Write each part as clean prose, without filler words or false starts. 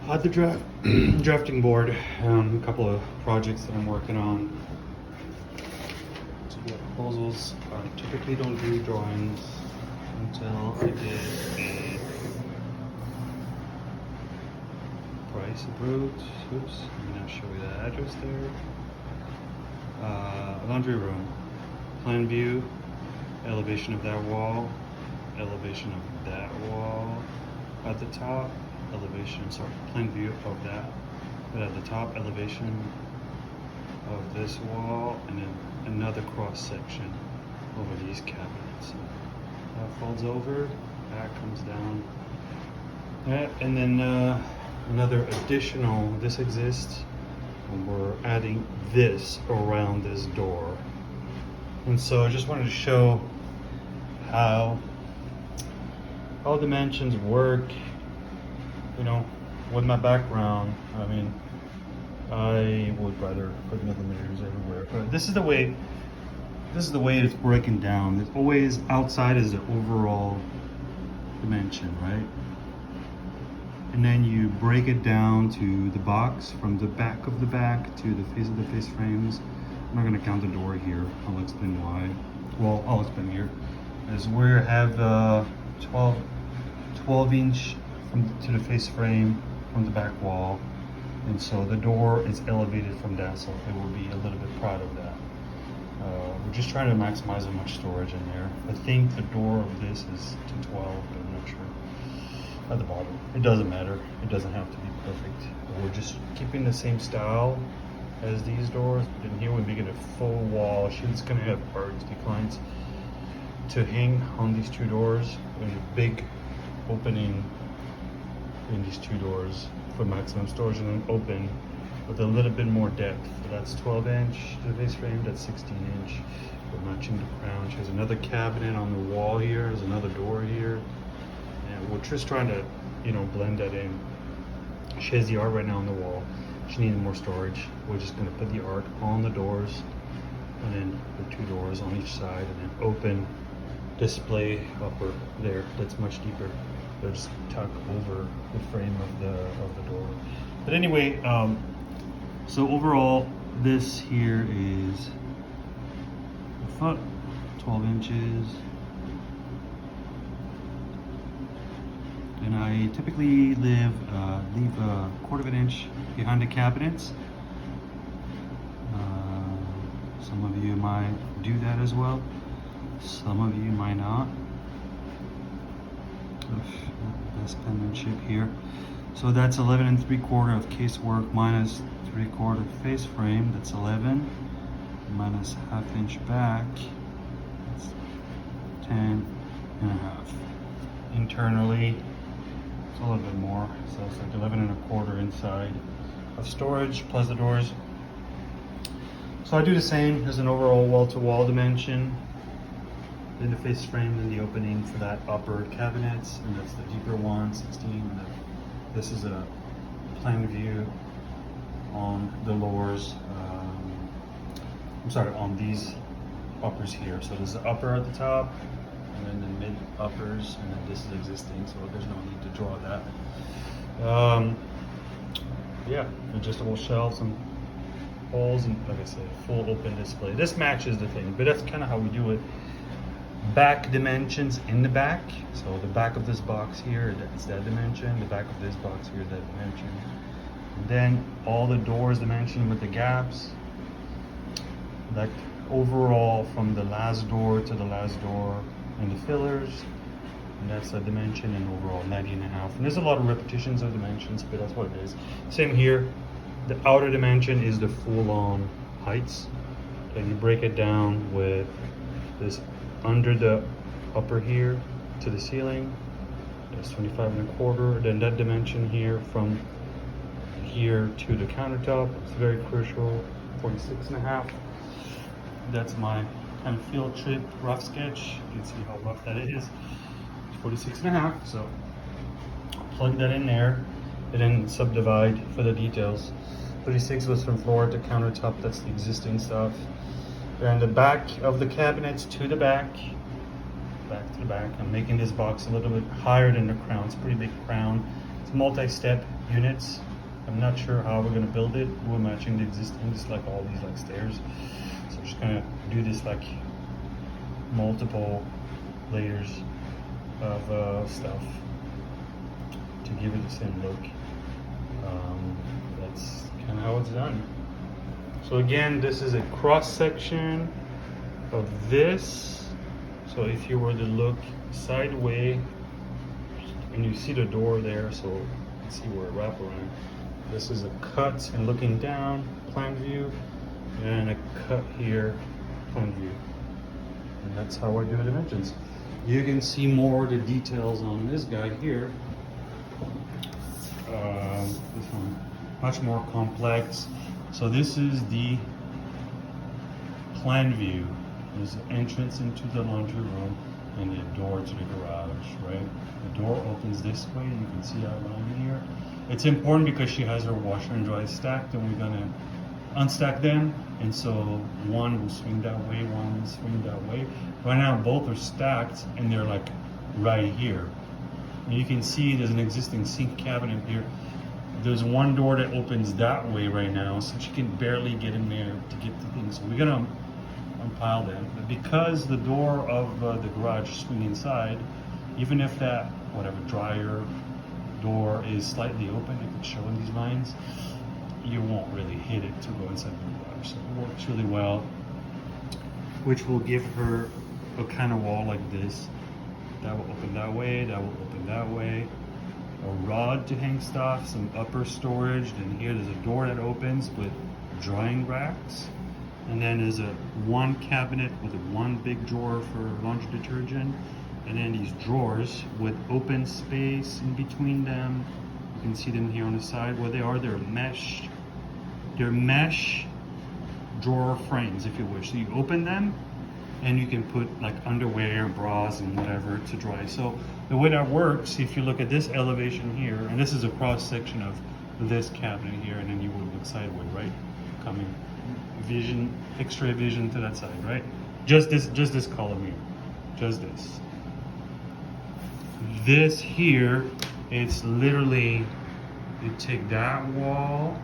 The drafting board, a couple of projects that I'm working on. To get proposals. I typically don't do drawings until I get a price approved. Oops, I'm gonna show you the address there. Laundry room, plan view, elevation of that wall, elevation of that wall at the top, plan view of that, but at the top elevation of this wall, and then another cross section over these cabinets. That folds over, that comes down, and then another additional, this exists, and we're adding this around this door. And so I just wanted to show how all dimensions work, you know, with my background. I mean, I would rather put millimeters everywhere, but this is the way it's breaking down. It's always outside is the overall dimension, right? And then you break it down to the box, from the back of the back to the face of the face frames. I'm not gonna count the door here. I'll explain why. Well, I'll explain here. Is we have 12 inch to the face frame from the back wall. And so the door is elevated from that, so it will be a little bit proud of that. We're just trying to maximize how much storage in there. I think the door of this is to 12, but I'm not sure. At the bottom, it doesn't matter. It doesn't have to be perfect. We're just keeping the same style as these doors. But in here, we're making a full wall. It's gonna have arcs, declines to hang on these two doors, and a big opening in these two doors for maximum storage, and then open with a little bit more depth. So that's 12 inch to the base frame, that's 16 inch. We're matching the crown. There's another cabinet on the wall here, there's another door here. And we're just trying to, you know, blend that in. She has the art right now on the wall. She needed more storage. We're just gonna put the art on the doors, and then the two doors on each side, and then open display upper there. That's much deeper. They'll just tuck over the frame of the door. But anyway, so overall, this here is a foot, 12 inches. And I typically leave a quarter of an inch behind the cabinets. Some of you might do that as well. Some of you might not. Best penmanship here. So that's 11 3/4 of casework minus 3/4 face frame. That's 11 minus half inch back. That's 10 and a half. Internally, it's a little bit more. So it's like 11 1/4 inside of storage plus the doors. So I do the same as an overall wall-to-wall dimension. Then the face frame and the opening for that upper cabinets, and that's the deeper one, 16. This is a plan view on the lowers. I'm sorry, on these uppers here. So there's the upper at the top, and then the mid uppers, and then this is existing, so there's no need to draw that. Yeah, adjustable shelves and holes, and like I said, full open display. This matches the thing, but that's kind of how we do it. Back dimensions in the back. So the back of this box here, that's that dimension. The back of this box here, that dimension. And then all the doors dimension with the gaps. Like overall from the last door to the last door, and the fillers. And that's a dimension, and overall 90.5. And there's a lot of repetitions of dimensions, but that's what it is. Same here. The outer dimension is the full-on heights. And you break it down with this under the upper here to the ceiling. That's 25 1/4. Then that dimension here from here to the countertop, it's very crucial, 46.5. That's my kind of field trip rough sketch. You can see how rough that is. 46.5. So plug that in there and then subdivide for the details. 36 was from floor to countertop, that's the existing stuff. And the back of the cabinets to the back to the back. I'm making this box a little bit higher than the crown. It's a pretty big crown. It's multi-step units. I'm not sure how we're gonna build it. We're matching the existing, just like all these like stairs. So we're just gonna do this like multiple layers of stuff to give it the same look. That's kind of how it's done. So again, this is a cross section of this. So if you were to look sideways, and you see the door there, so you can see where it wraps around. This is a cut and looking down, plan view, and a cut here, plan view. And that's how I do the dimensions. You can see more of the details on this guy here. This one, much more complex. So this is the plan view. There's an entrance into the laundry room and the door to the garage, right? The door opens this way, you can see outline here. It's important because she has her washer and dryer stacked, and we're gonna unstack them, and so one will swing that way, one will swing that way. Right now both are stacked and they're like right here. And you can see there's an existing sink cabinet here. There's one door that opens that way right now, so she can barely get in there to get the things. So we're gonna unpile them. But because the door of the garage swing inside, even if that whatever dryer door is slightly open, if it's showing these lines, you won't really hit it to go inside the garage. So it works really well, which will give her a kind of wall like this. That will open that way, that will open that way. A rod to hang stuff, some upper storage. Then here there's a door that opens with drying racks. And then there's a one cabinet with a one big drawer for laundry detergent. And then these drawers with open space in between them. You can see them here on the side where they are. They're mesh drawer frames, if you wish. So you open them and you can put like underwear, bras, and whatever to dry. So the way that works, if you look at this elevation here, and this is a cross section of this cabinet here, and then you would look sideways, right? Coming vision, X-ray vision to that side, right? Just this column here, just this. This here, it's literally, you take that wall,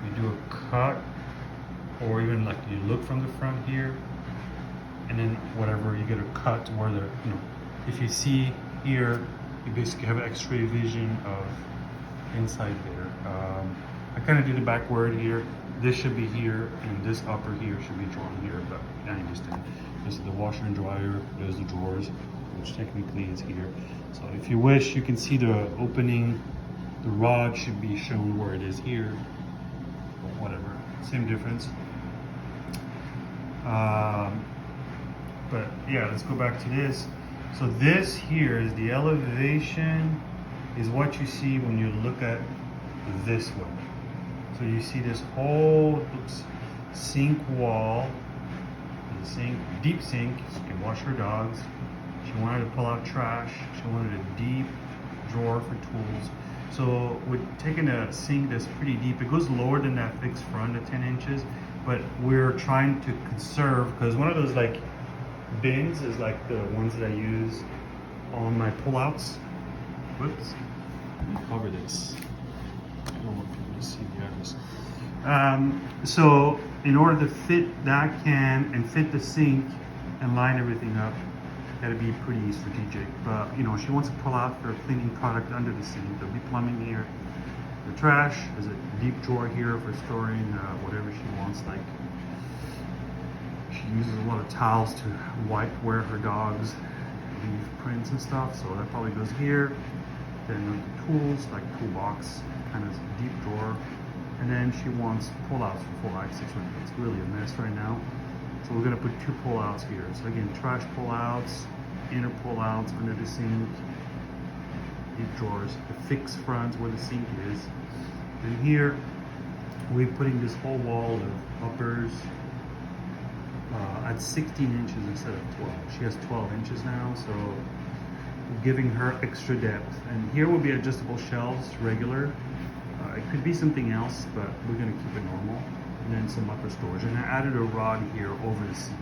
you do a cut, or even like you look from the front here, and then whatever, you get a cut where the, you know, if you see here, you basically have X-ray vision of inside there. I kind of did it backward here. This should be here, and this upper here should be drawn here, but I understand. This is the washer and dryer, there's the drawers, which technically is here. So if you wish, you can see the opening. The rod should be shown where it is here, but whatever, same difference. But yeah, let's go back to this. So this here is the elevation, is what you see when you look at this way. So you see this whole sink wall, the sink, deep sink. She can wash her dogs. She wanted to pull out trash. She wanted a deep drawer for tools. So we're taking a sink that's pretty deep. It goes lower than that fixed front at 10 inches, but we're trying to conserve, because one of those like bins is like the ones that I use on my pullouts. Whoops, let me cover this. I don't want people to see the others. So in order to fit that can and fit the sink and line everything up, gotta be pretty strategic. But you know, she wants to pull out her cleaning product under the sink. There'll be plumbing here. The trash, there's a deep drawer here for storing whatever she wants. Like, she uses a lot of towels to wipe where her dogs leave prints and stuff, so that probably goes here. Then the tools, like toolbox, kind of deep drawer. And then she wants pull-outs for 4x6. It's really a mess right now. So we're gonna put 2 pull-outs here. So again, trash pull-outs, inner pull-outs under the sink, deep drawers, the fixed front where the sink is. And here, we're putting this whole wall of uppers at 16 inches instead of 12. She has 12 inches now, so we're giving her extra depth. And here will be adjustable shelves, regular. It could be something else, but we're gonna keep it normal. And then some upper storage. And I added a rod here over the sink.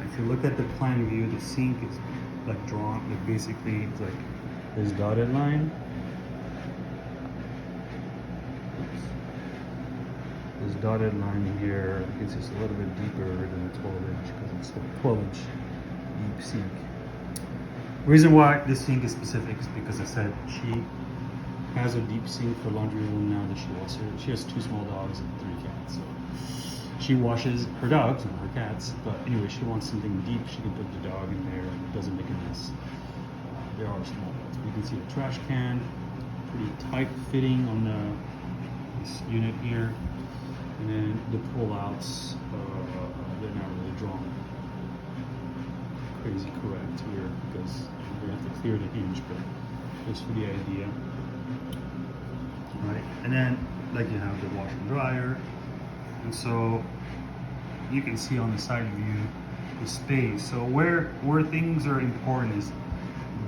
If you look at the plan view, the sink is like drawn, like basically it's like this dotted line. this dotted line here, it's just a little bit deeper than the 12 inch because it's a 12 inch deep sink. Reason why this sink is specific is because I said she has a deep sink for laundry room now that she washes. She has 2 small dogs and 3 cats, so she washes her dogs, not her cats. But anyway, she wants something deep. She can put the dog in there and it doesn't make a mess. There are small dogs. You can see the trash can, pretty tight fitting on this unit here, and then the pull-outs. They're not really drawn crazy correct here because we have to clear the hinge, but just for the idea. Right, and then like you have the washer and dryer, and so you can see on the side view the space. So where things are important is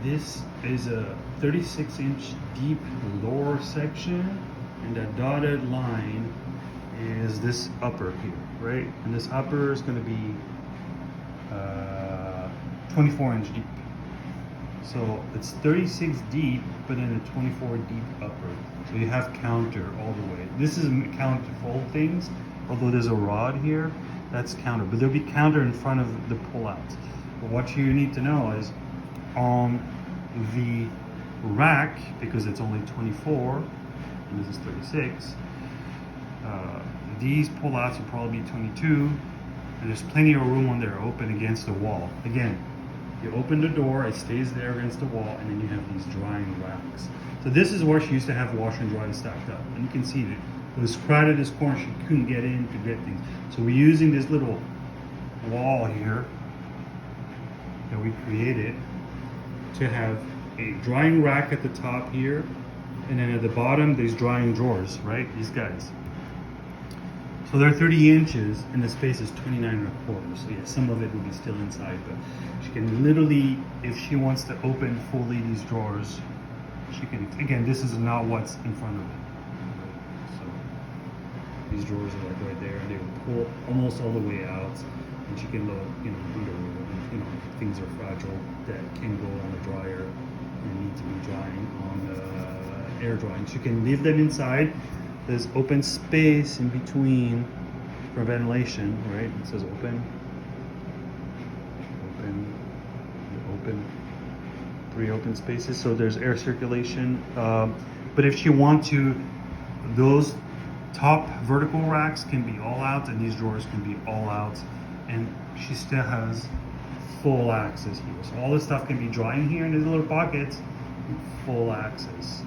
this is a 36-inch deep lower section, and that dotted line is this upper here, right? And this upper is going to be 24-inch deep. So it's 36 deep, but then a 24 deep upper. So you have counter all the way. This is counter for all things, although there's a rod here, that's counter. But there'll be counter in front of the pullouts. But what you need to know is on the rack, because it's only 24, and this is 36, these pullouts will probably be 22, and there's plenty of room on there, open against the wall. Again, you open the door, it stays there against the wall, and then you have these drying racks. So this is where she used to have washer and dryer stacked up. And you can see that it was crowded this corner, she couldn't get in to get things. So we're using this little wall here that we created to have a drying rack at the top here, and then at the bottom, these drying drawers, right? These guys. So they're 30 inches and the space is 29.25. So yeah, some of it will be still inside, but she can literally, if she wants to open fully these drawers, she can. Again, this is not what's in front of it. So these drawers are like right there, and they will pull almost all the way out, and she can load, things are fragile that can go on the dryer and need to be drying on the air drying. She can leave them inside. There's open space in between for ventilation, right? It says open, open, 3 open spaces, so there's air circulation. But if you want to, those top vertical racks can be all out, and these drawers can be all out, and she still has full access here. So all this stuff can be drying here in these little pockets, full access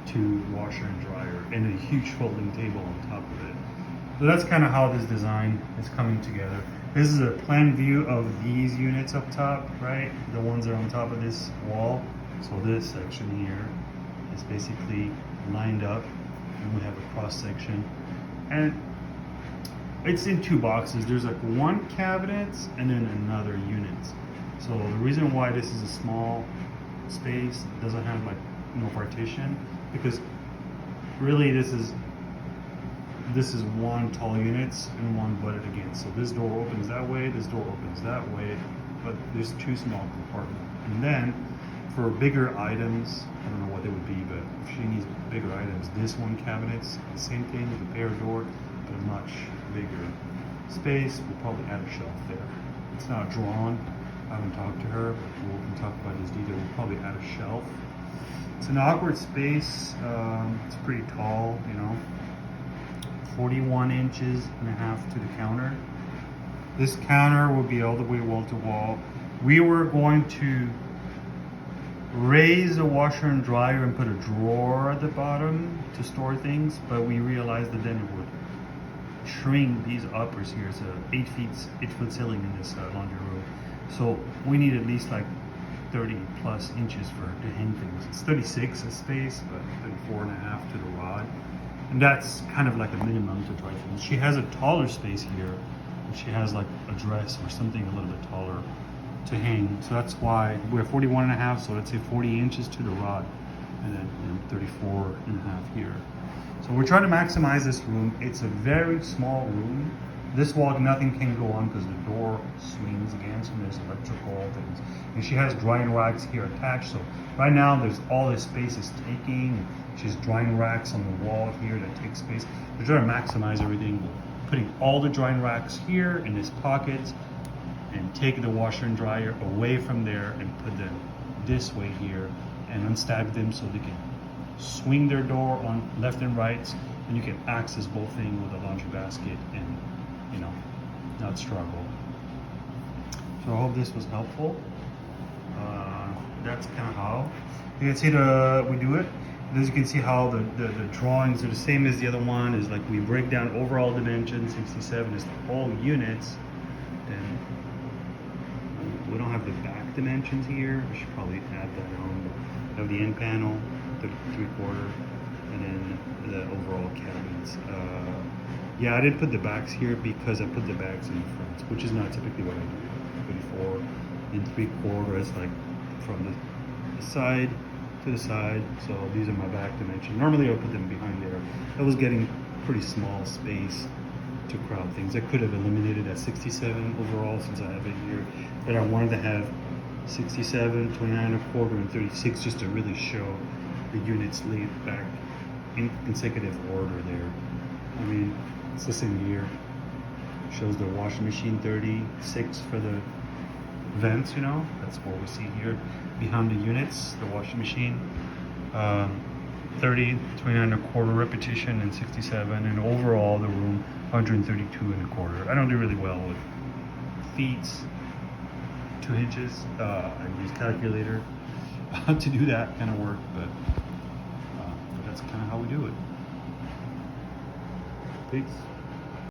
to washer and dryer, and a huge folding table on top of it. So that's kind of how this design is coming together. This is a plan view of these units up top, right? The ones that are on top of this wall. So this section here is basically lined up, and we have a cross section. And it's in 2 boxes. There's like 1 cabinet and then another unit. So the reason why this is a small space, doesn't have like no partition, because really this is 1 tall unit and 1 butted against. So this door opens that way, this door opens that way, but there's 2 small compartments. And then for bigger items, I don't know what they would be, but if she needs bigger items, this 1 cabinet's the same thing with a pair door, but a much bigger space. We'll probably add a shelf there. It's not drawn. I haven't talked to her, but we can talk about this detail. We'll probably add a shelf. It's an awkward space. It's pretty tall, 41 inches and a half to the counter. This counter will be all the way wall to wall. We were going to raise the washer and dryer and put a drawer at the bottom to store things, but we realized that then it would shrink these uppers here. It's a 8-foot ceiling in this laundry room. So we need at least like 30 plus inches to hang things. It's 36 a space, but 34.5 to the rod. And that's kind of like a minimum to dry things. She has a taller space here, and she has like a dress or something a little bit taller to hang. So that's why we're 41.5, so let's say 40 inches to the rod, and then 34.5 here. So we're trying to maximize this room. It's a very small room, This wall, nothing can go on because the door swings against and there's electrical things. And she has drying racks here attached. So right now there's all this space is taking. She's drying racks on the wall here that take space. They're trying to maximize everything, putting all the drying racks here in this pockets and take the washer and dryer away from there and put them this way here and unstack them so they can swing their door on left and right, and you can access both things with a laundry basket and, you know, not struggle. So I hope this was helpful. That's kind of how you can see we do it. And as you can see how the drawings are the same as the other one. Is like we break down overall dimensions. 67 is the whole units. Then we don't have the back dimensions here. I should probably add that on. We have the end panel, the 3/4, and then the overall cabinets. Yeah, I didn't put the backs here because I put the backs in the front, which is not typically what I do. 24 and 3/4 is like from the side to the side. So these are my back dimensions. Normally I would put them behind there. I was getting pretty small space to crowd things. I could have eliminated that 67 overall since I have it here, but I wanted to have 67, 29 1/4, and 36 just to really show the units laid back in consecutive order there. I mean, it's the same here. Shows the washing machine 36 for the vents, you know, that's what we see here behind the units, the washing machine. 30, 29 1/4 repetition, and 67, and overall the room 132 1/4. I don't do really well with feet, 2 inches. I use calculator to do that kind of work, but that's kind of how we do it. Peace.